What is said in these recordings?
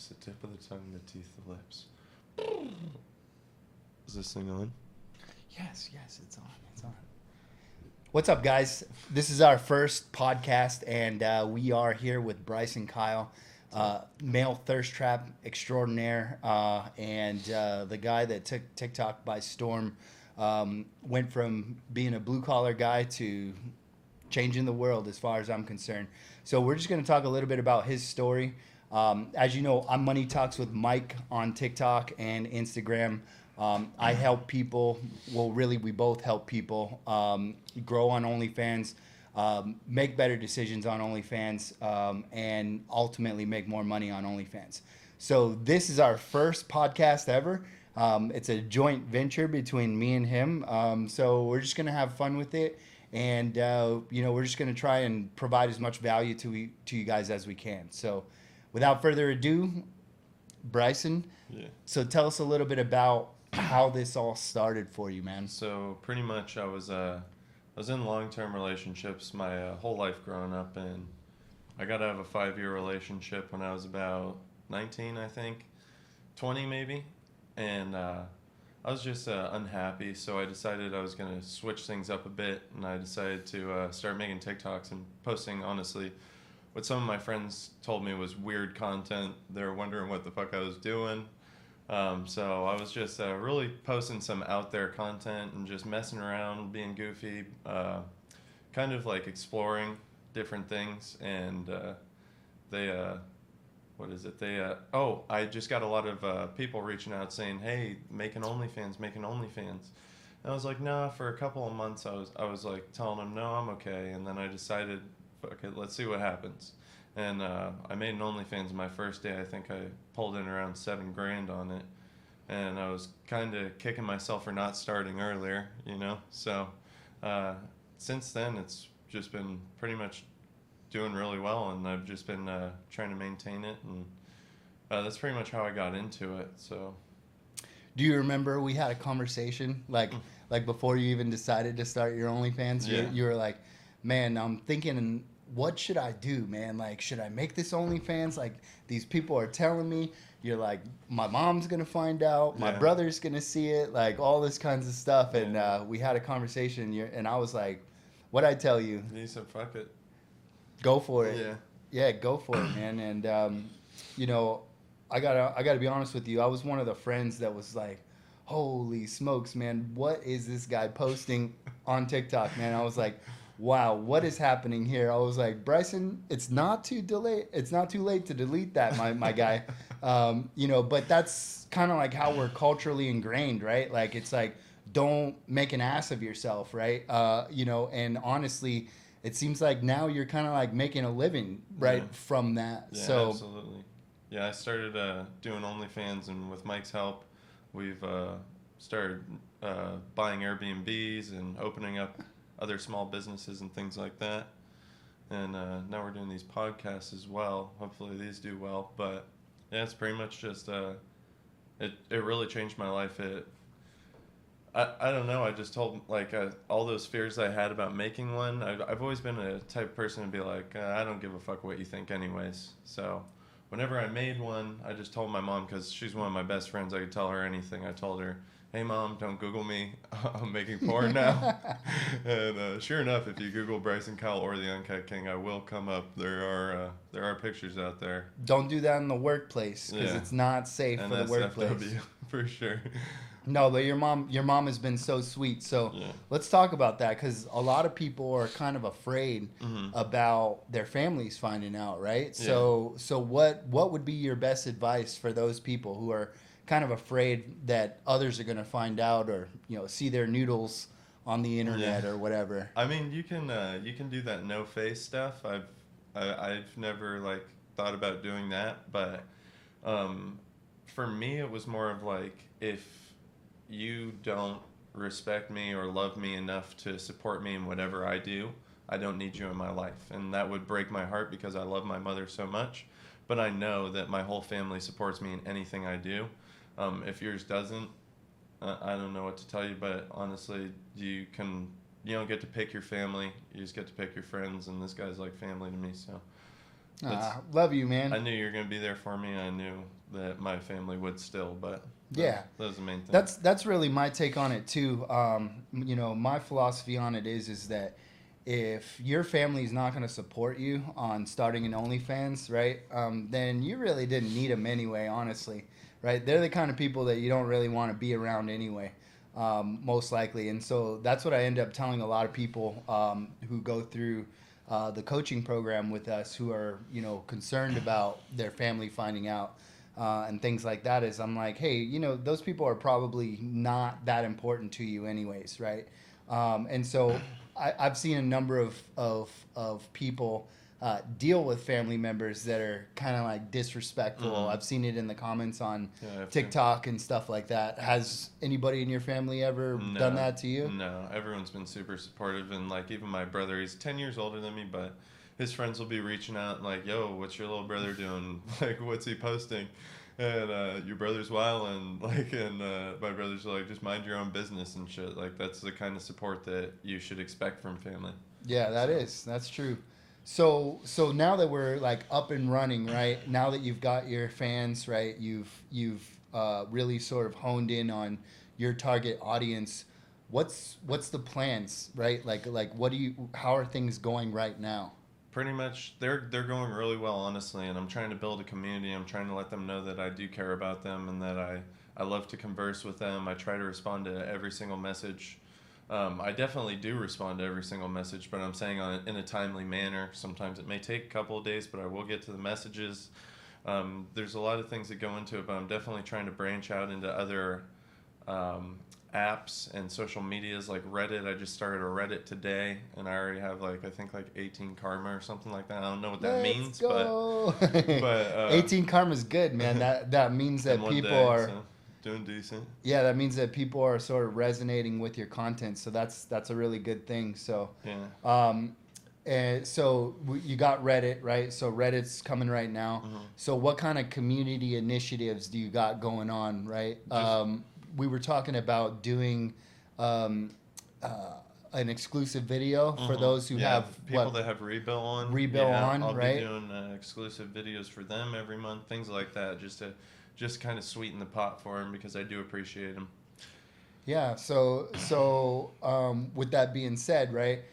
lips, the tip of the tongue, the teeth, the lips. Is this thing on? Yes, it's on. It's on. What's up, guys? This is our first podcast, and we are here with Bryson Kyle, male thirst trap extraordinaire, and the guy that took TikTok by storm. Went from being a blue-collar guy to changing the world as far as I'm concerned. So we're just going to talk a little bit about his story. As you know, I'm Money Talks with Mike on TikTok and Instagram. I help people. Well, really, we both help people grow on OnlyFans, make better decisions on OnlyFans, and ultimately make more money on OnlyFans. So this is our first podcast ever. It's a joint venture between me and him. So we're just going to have fun with it. And, we're just going to try and provide as much value to you guys as we can. So without further ado, Bryson. Yeah. So tell us a little bit about how this all started for you, man. So pretty much I was in long-term relationships my whole life growing up, and I got out of a 5-year relationship when I was about 19, I think, 20 maybe. And I was just unhappy, so I decided I was going to switch things up a bit, and I decided to start making TikToks and posting, honestly, what some of my friends told me was weird content. They were wondering what the fuck I was doing. So I was just really posting some out there content and just messing around, being goofy, kind of like exploring different things. And I just got a lot of people reaching out saying, hey, make an OnlyFans. And I was like, nah, for a couple of months I was like telling them, no, I'm okay. And then I decided, fuck it, let's see what happens. And I made an OnlyFans my first day. I think I pulled in around $7,000 on it. And I was kind of kicking myself for not starting earlier, So since then, it's just been pretty much doing really well. And I've just been trying to maintain it. And that's pretty much how I got into it. So, do you remember we had a conversation like before you even decided to start your OnlyFans? Yeah. You were like, man, I'm thinking, what should I do, man? Like, should I make this OnlyFans? Like, these people are telling me. You're like, my mom's going to find out. My brother's going to see it. Like, all this kinds of stuff. And we had a conversation, and I was like, what'd I tell you? You said, fuck it. Go for it. Yeah. Yeah, go for it, man. And, I gotta be honest with you. I was one of the friends that was like, holy smokes, man. What is this guy posting on TikTok, man? I was like, wow, what is happening here? I was like, Bryson, it's not too late to delete that, my guy. But that's kind of like how we're culturally ingrained, right? Like, it's like, don't make an ass of yourself, right? And honestly, it seems like now you're kind of like making a living, right, from that. Yeah, so absolutely. Yeah, I started doing OnlyFans, and with Mike's help, we've started buying Airbnbs and opening up other small businesses and things like that. And now we're doing these podcasts as well. Hopefully these do well. But yeah, it's pretty much just it really changed my life. I don't know. I just told all those fears I had about making one. I've always been a type of person to be like, I don't give a fuck what you think anyways. So whenever I made one, I just told my mom, because she's one of my best friends. I could tell her anything. I told her, hey, Mom, don't Google me. I'm making porn now. And sure enough, if you Google Bryson Kyle or the Uncut King, I will come up. There are pictures out there. Don't do that in the workplace, because it's not safe for the workplace. NSFW, for sure. No, but your mom has been so sweet. So let's talk about that, because a lot of people are kind of afraid about their families finding out, right? So what would be your best advice for those people who are kind of afraid that others are going to find out, or see their noodles on the internet or whatever? I mean, you can do that no face stuff. I've never thought about doing that, but for me it was more of like, if you don't respect me or love me enough to support me in whatever I do, I don't need you in my life. And that would break my heart, because I love my mother so much, but I know that my whole family supports me in anything I do. If yours doesn't, I don't know what to tell you, but honestly, you don't get to pick your family. You just get to pick your friends, and this guy's like family to me. So Love you, man. I knew you were going to be there for me. I knew that my family would still, but yeah, that was the main thing. That's really my take on it too. You know, my philosophy on it is that if your family is not going to support you on starting an OnlyFans, right, then you really didn't need them anyway, honestly, right? They're the kind of people that you don't really want to be around anyway, most likely. And so that's what I end up telling a lot of people who go through the coaching program with us, who are, you know, concerned about their family finding out and things like that, is I'm like, hey, you know, those people are probably not that important to you anyways, right? And so I've seen a number of people deal with family members that are kind of like disrespectful. Mm-hmm. I've seen it in the comments on I've TikTok and stuff like that. Has anybody in your family ever done that to you? No, everyone's been super supportive, and like even my brother, he's 10 years older than me, but his friends will be reaching out and like, yo, what's your little brother doing? Like, what's he posting? And your brother's wilding, like, and my brother's like, just mind your own business and shit. Like, that's the kind of support that you should expect from family. Yeah, that's true. So now that we're like up and running, right? Now that you've got your fans, right? You've really sort of honed in on your target audience. What's the plans, right? Like how are things going right now? Pretty much, they're going really well, honestly, and I'm trying to build a community. I'm trying to let them know that I do care about them and that I love to converse with them. I try to respond to every single message. I definitely do respond to every single message, but I'm saying in a timely manner. Sometimes it may take a couple of days, but I will get to the messages. There's a lot of things that go into it, but I'm definitely trying to branch out into other apps and social medias like Reddit. I just started a Reddit today, and I already have like 18 karma or something like that. I don't know what that means, go. but 18 karma is good, man. That means that people are doing decent. Yeah, that means that people are sort of resonating with your content, so that's a really good thing. So yeah. And so you got Reddit, right? So Reddit's coming right now. Mm-hmm. So what kind of community initiatives do you got going on, right? We were talking about doing an exclusive video for those who have people that have Rebuild on. I'll right? be doing exclusive videos for them every month, things like that, just kind of sweeten the pot for them because I do appreciate them. Yeah. So with that being said, right?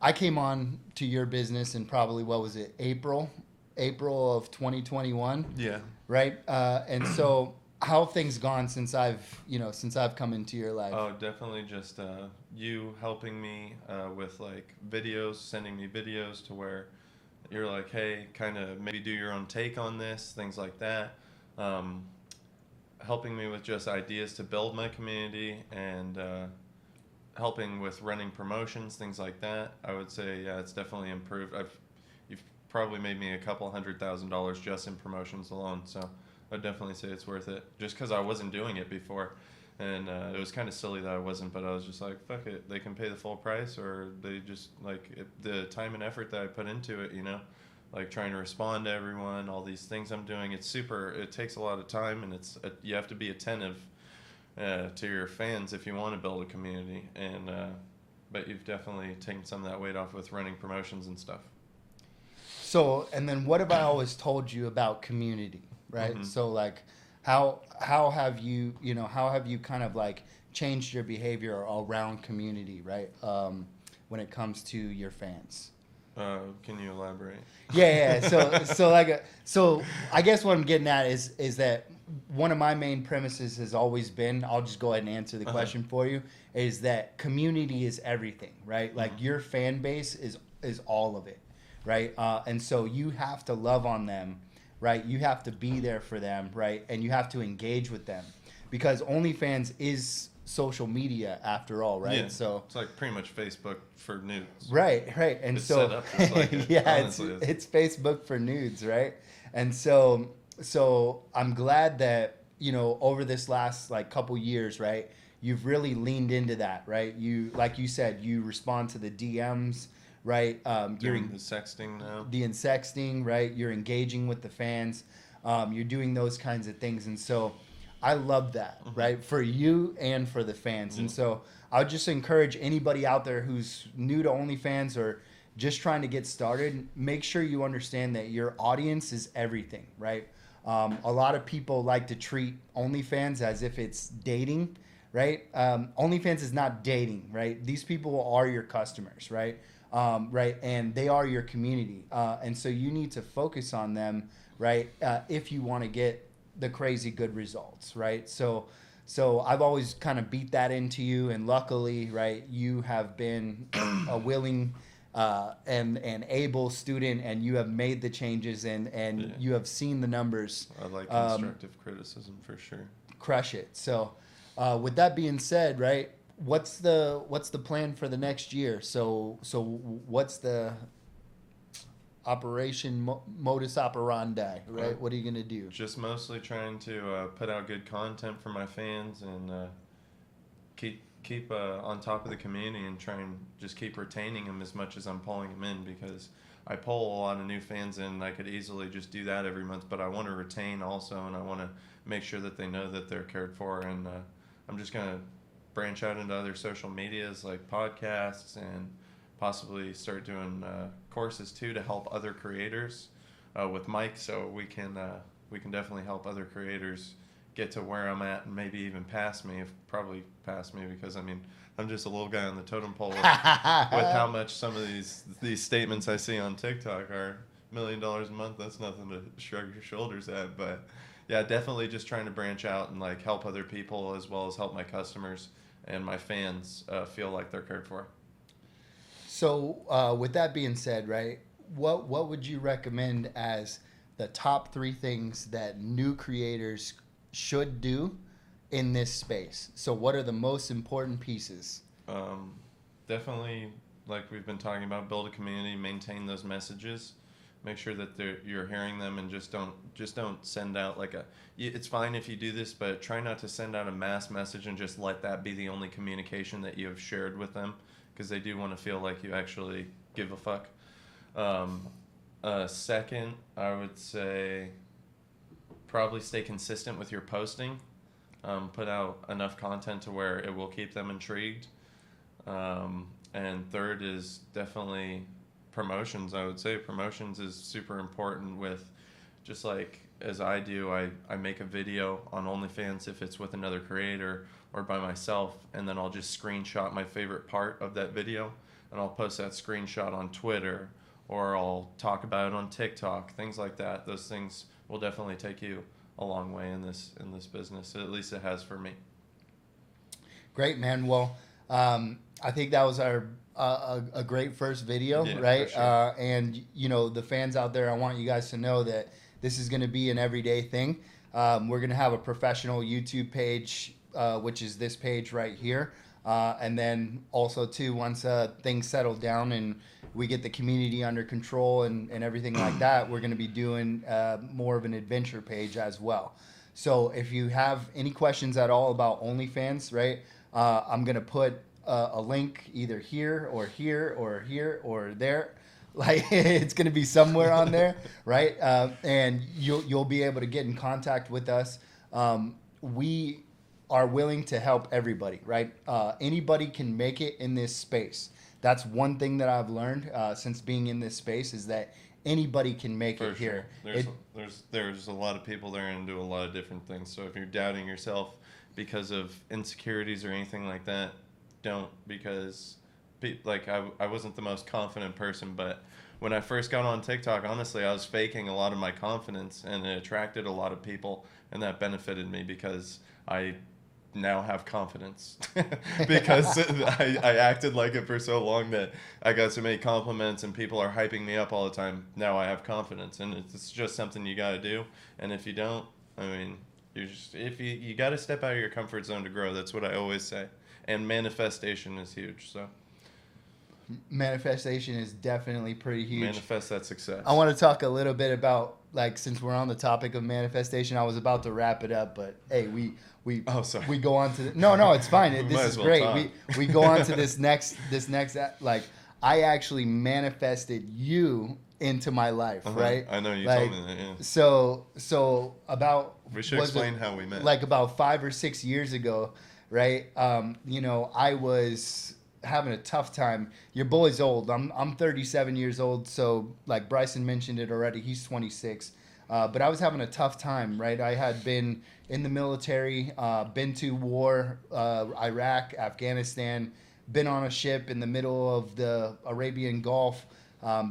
I came on to your business in probably, what was it, April of 2021. Yeah. Right. And so how have things gone since I've come into your life? Oh, definitely just you helping me with like videos, sending me videos to where you're like, hey, kind of maybe do your own take on this, things like that. Helping me with just ideas to build my community and helping with running promotions, things like that. I would say, yeah, it's definitely improved. You've probably made me $200,000 just in promotions alone, so I'd definitely say it's worth it. Just because I wasn't doing it before, and it was kind of silly that I wasn't, but I was just like, fuck it, they can pay the full price, or they just like the time and effort that I put into it, like trying to respond to everyone, all these things I'm doing. It takes a lot of time, and you have to be attentive to your fans if you want to build a community, and but you've definitely taken some of that weight off with running promotions and stuff. So, and then what have I always told you about community, right? Mm-hmm. So like how have you kind of like changed your behavior around community, right? When it comes to your fans. Can you elaborate? Yeah. So I guess what I'm getting at is that one of my main premises has always been, I'll just go ahead and answer the question for you, is that community is everything, right? Like your fan base is all of it, right? And so you have to love on them, right? You have to be there for them, right? And you have to engage with them, because OnlyFans is social media after all, right? Yeah, so it's like pretty much Facebook for nudes. Right. And it's so set up just like it. yeah, Honestly, it's Facebook for nudes, right? And so I'm glad that over this last like couple years, right, you've really leaned into that, right? You, like you said, you respond to the DMs, right? You're the sexting now. The sexting, right? You're engaging with the fans. You're doing those kinds of things, and so I love that, right? For you and for the fans. And so I would just encourage anybody out there who's new to OnlyFans, or just trying to get started, make sure you understand that your audience is everything, right? A lot of people like to treat OnlyFans as if it's dating, right? OnlyFans is not dating, right? These people are your customers, right? Right, and they are your community, and so you need to focus on them, right? If you want to get the crazy good results, right? So I've always kind of beat that into you, and luckily, right, you have been a willing and able student, and you have made the changes, and you have seen the numbers. I like constructive criticism for sure. Crush it. So, with that being said, right, what's the plan for the next year? So what's the modus operandi, right? What are you gonna do? Just mostly trying to put out good content for my fans and keep on top of the community and try and just keep retaining them as much as I'm pulling them in, because I pull a lot of new fans in. I could easily just do that every month, but I want to retain also, and I want to make sure that they know that they're cared for. And I'm just gonna branch out into other social medias like podcasts, and possibly start doing courses too to help other creators with Mike, so we can definitely help other creators get to where I'm at, and maybe even probably pass me, because I mean, I'm just a little guy on the totem pole with how much some of these statements I see on TikTok are $1 million a month. That's nothing to shrug your shoulders at. But yeah, definitely just trying to branch out and like help other people, as well as help my customers and my fans feel like they're cared for. So with that being said, right, what would you recommend as the top 3 things that new creators should do in this space? So what are the most important pieces? Definitely, like we've been talking about, build a community, maintain those messages, make sure that you're hearing them, and just don't send out like it's fine if you do this, but try not to send out a mass message and just let that be the only communication that you have shared with them, because they do want to feel like you actually give a fuck. Second, I would say probably stay consistent with your posting. Put out enough content to where it will keep them intrigued. And third is definitely promotions. I would say promotions is super important. With just like as I do, I make a video on OnlyFans if it's with another creator or by myself, and then I'll just screenshot my favorite part of that video, and I'll post that screenshot on Twitter, or I'll talk about it on TikTok, things like that. Those things will definitely take you a long way in this business. At least it has for me. Great, man. Well, I think that was our a great first video, right? For sure. And you know, the fans out there, I want you guys to know that this is going to be an everyday thing. We're going to have a professional YouTube page, which is this page right here. And then also too, once things settle down and we get the community under control and everything like that, we're going to be doing more of an adventure page as well. So if you have any questions at all about OnlyFans, right, I'm going to put a link either here or here or here or there. Like it's going to be somewhere on there, right? And you'll be able to get in contact with us. We are willing to help everybody, right? Anybody can make it in this space. That's one thing that I've learned since being in this space, is that anybody can make it here. There's a lot of people there and do a lot of different things. So if you're doubting yourself because of insecurities or anything like that, don't, because like I wasn't the most confident person, but when I first got on TikTok, honestly, I was faking a lot of my confidence, and it attracted a lot of people, and that benefited me because I now have confidence because I acted like it for so long that I got so many compliments and people are hyping me up all the time. Now I have confidence, and it's just something you got to do. And if you don't, I mean, you got to step out of your comfort zone to grow. That's what I always say. And manifestation is huge. So manifestation is definitely pretty huge. Manifest that success. I want to talk a little bit about, like, since we're on the topic of manifestation, I was about to wrap it up, but hey, we go on to no, it's fine. This is great. We go on to this next like, I actually manifested you into my life, right? I know you like, told me that. Yeah. So about, we should explain how we met. Like about 5 or 6 years ago, right? You know, I was having a tough time. Your boy's old. I'm 37 years old. So like Bryson mentioned it already. He's 26. But I was having a tough time, right? I had been in the military, been to war, Iraq, Afghanistan, been on a ship in the middle of the Arabian Gulf,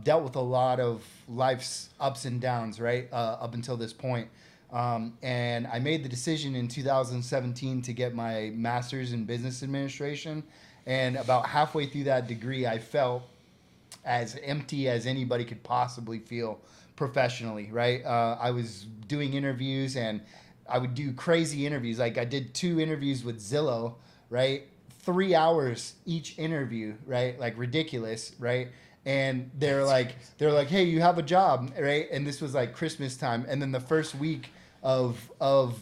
dealt with a lot of life's ups and downs, right? Up until this point. And I made the decision in 2017 to get my master's in business administration. And about halfway through that degree, I felt as empty as anybody could possibly feel professionally, right? I was doing interviews and I would do crazy interviews. Like I did 2 interviews with Zillow, right? 3 hours each interview, right? Like ridiculous, right? And they're like, hey, you have a job, right? And this was like Christmas time. And then the first week of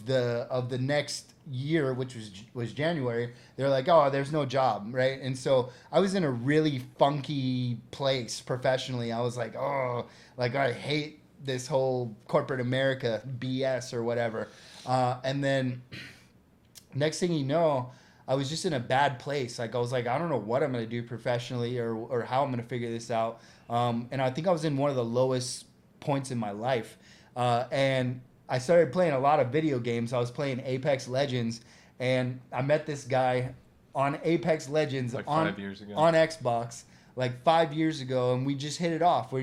the next year, which was January, they're like, oh, there's no job, right? And so I was in a really funky place professionally. I was like, oh, like I hate this whole corporate America BS or whatever. And then next thing you know, I was just in a bad place. Like I was like, I don't know what I'm going to do professionally or how I'm going to figure this out. And I think I was in one of the lowest points in my life. And I started playing a lot of video games. I was playing Apex Legends, and I met this guy on Apex Legends like on 5 years ago. on Xbox like 5 years ago, and we just hit it off. We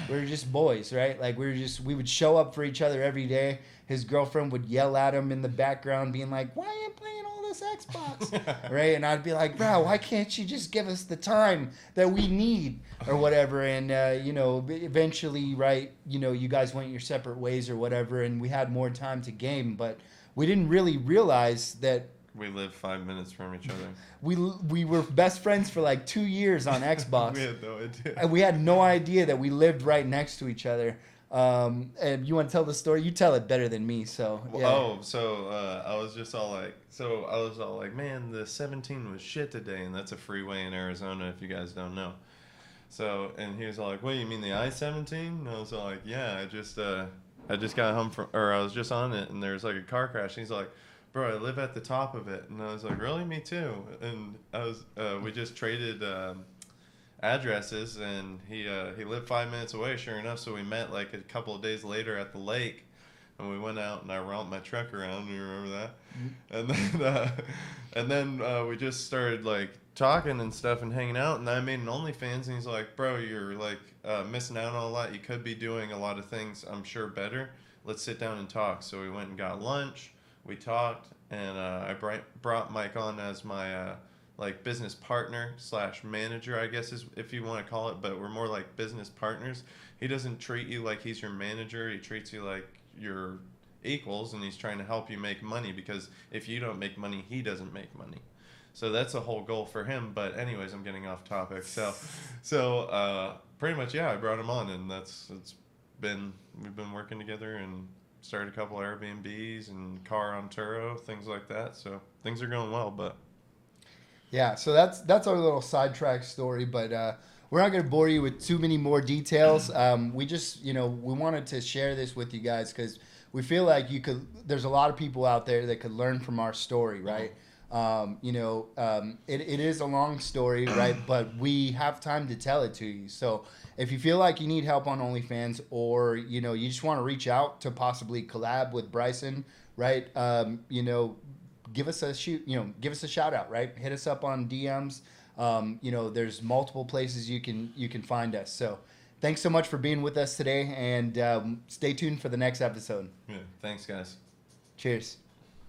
were just boys, right? Like we would show up for each other every day. His girlfriend would yell at him in the background, being like, "Why are you playing all this Xbox?" Right? And I'd be like, "Bro, why can't you just give us the time that we need or whatever?" And eventually, right? You guys went your separate ways or whatever, and we had more time to game, but we didn't really realize that we lived 5 minutes from each other. we were best friends for like 2 years on Xbox. We had no idea. And we had no idea that we lived right next to each other. And you want to tell the story? You tell it better than me. So yeah. I was all like, man, the 17 was shit today, and that's a freeway in Arizona if you guys don't know. So, and he was all like, "What, you mean the I-17?" And I was all like, "Yeah, I just got home I was just on it, and there's like a car crash." And he's like, "Bro, I live at the top of it." And I was like, "Really? Me too." And we just traded addresses, and he lived 5 minutes away, sure enough. So we met like a couple of days later at the lake, and we went out and I romped my truck around. You remember that? Mm-hmm. And then we just started like talking and stuff and hanging out, and I made an OnlyFans, and he's like, "Bro, you're like missing out on a lot. You could be doing a lot of things, I'm sure, better. Let's sit down and talk." So we went and got lunch. We talked, and I brought Mike on as my like business partner / manager, I guess is if you want to call it, but we're more like business partners. He doesn't treat you like he's your manager. He treats you like you're equals, and he's trying to help you make money, because if you don't make money, he doesn't make money. So that's a whole goal for him. But anyways, I'm getting off topic. So pretty much, yeah, I brought him on, and we've been working together and started a couple Airbnbs and car on Turo, things like that. So things are going well, but yeah, so that's our little sidetrack story, but we're not going to bore you with too many more details. We just, we wanted to share this with you guys because we feel like there's a lot of people out there that could learn from our story, right? It is a long story, right? But we have time to tell it to you. So if you feel like you need help on OnlyFans, or, you just want to reach out to possibly collab with Bryson, right? Give us a shout out, right? Hit us up on DMs. There's multiple places you can find us. So thanks so much for being with us today, and stay tuned for the next episode. yeah, thanks guys. Cheers.